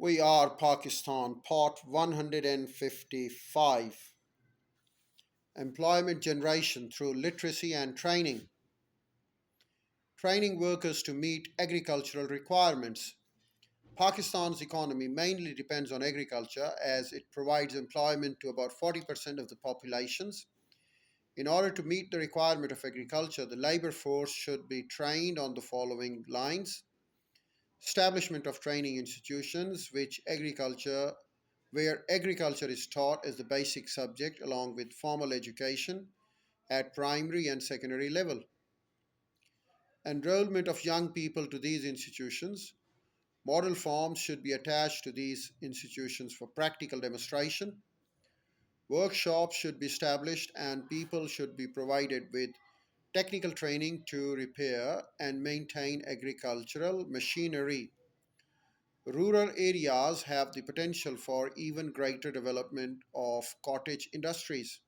We are Pakistan, part 155. Employment generation through literacy and training. Training workers to meet agricultural requirements. Pakistan's economy mainly depends on agriculture as it provides employment to about 40% of the populations. In order to meet the requirement of agriculture, the labor force should be trained on the following lines: establishment of training institutions where agriculture is taught as the basic subject along with formal education at primary and secondary level. Enrollment of young people to these institutions. Model farms should be attached to these institutions for practical demonstration. Workshops should be established and people should be provided with technical training to repair and maintain agricultural machinery. Rural areas have the potential for even greater development of cottage industries.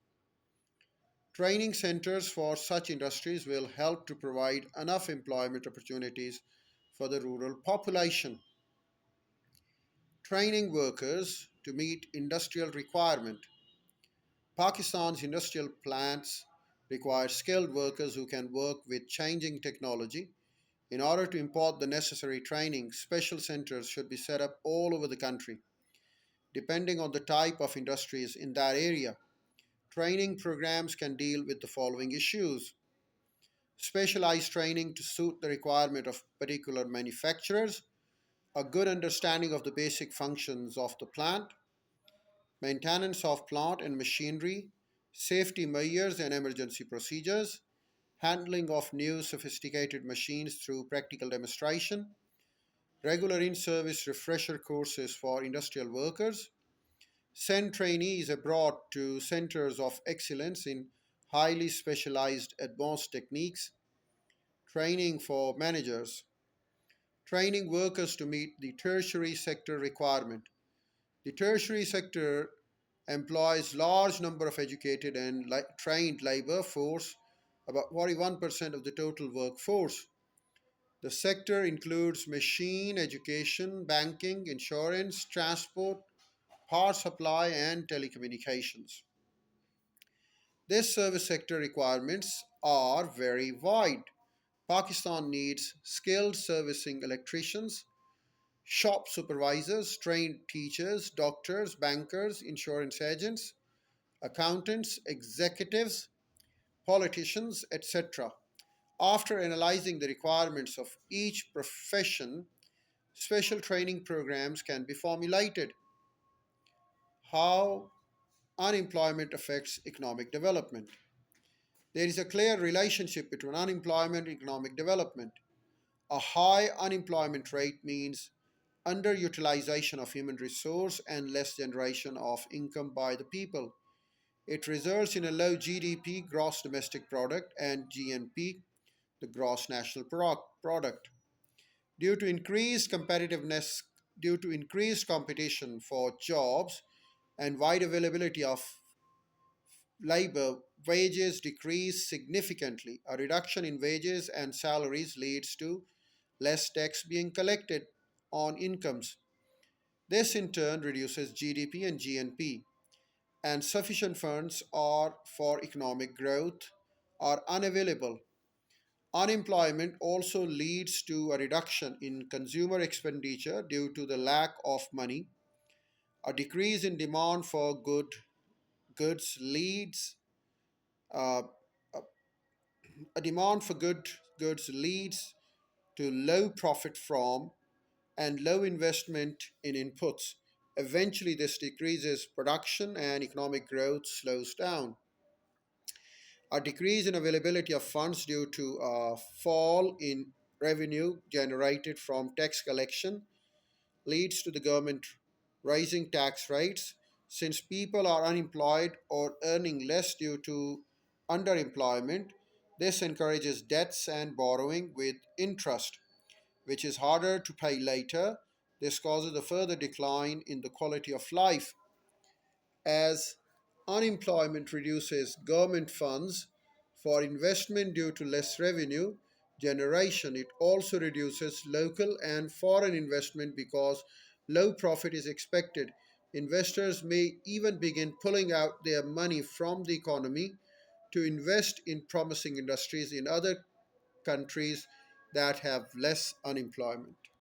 Training centers for such industries will help to provide enough employment opportunities for the rural population. Training workers to meet industrial requirement. Pakistan's industrial plants require skilled workers who can work with changing technology. In order to impart the necessary training, special centers should be set up all over the country, depending on the type of industries in that area. Training programs can deal with the following issues: specialized training to suit the requirement of particular manufacturers, a good understanding of the basic functions of the plant, maintenance of plant and machinery, safety measures and emergency procedures, handling of new sophisticated machines through practical demonstration, regular in service refresher courses for industrial workers, send trainees abroad to centers of excellence in highly specialized advanced techniques, training for managers, training workers to meet the tertiary sector requirement. The tertiary sector employs large number of educated and trained labor force, about 41% of the total workforce. The sector includes machine, education, banking, insurance, transport, power supply, and telecommunications. This service sector requirements are very wide. Pakistan needs skilled servicing electricians, shop supervisors, trained teachers, doctors, bankers, insurance agents, accountants, executives, politicians, etc. After analyzing the requirements of each profession, special training programs can be formulated. How unemployment affects economic development. There is a clear relationship between unemployment and economic development. A high unemployment rate means underutilization of human resource and less generation of income by the people. It results in a low GDP, gross domestic product, and GNP, the gross national product. Due to increased competitiveness, due to increased competition for jobs and wide availability of labor, wages decrease significantly. A reduction in wages and salaries leads to less tax being collected on incomes. This in turn reduces GDP and GNP, and sufficient funds are for economic growth are unavailable. Unemployment also leads to a reduction in consumer expenditure due to the lack of money. A decrease in demand for goods leads uh, a demand for goods leads to low profit from and low investment in inputs. Eventually, this decreases production and economic growth slows down. A decrease in availability of funds due to a fall in revenue generated from tax collection leads to the government raising tax rates. Since people are unemployed or earning less due to underemployment, this encourages debts and borrowing with interest, which is harder to pay later. This causes a further decline in the quality of life. As unemployment reduces government funds for investment due to less revenue generation, it also reduces local and foreign investment because low profit is expected, investors may even begin pulling out their money from the economy to invest in promising industries in other countries that have less unemployment.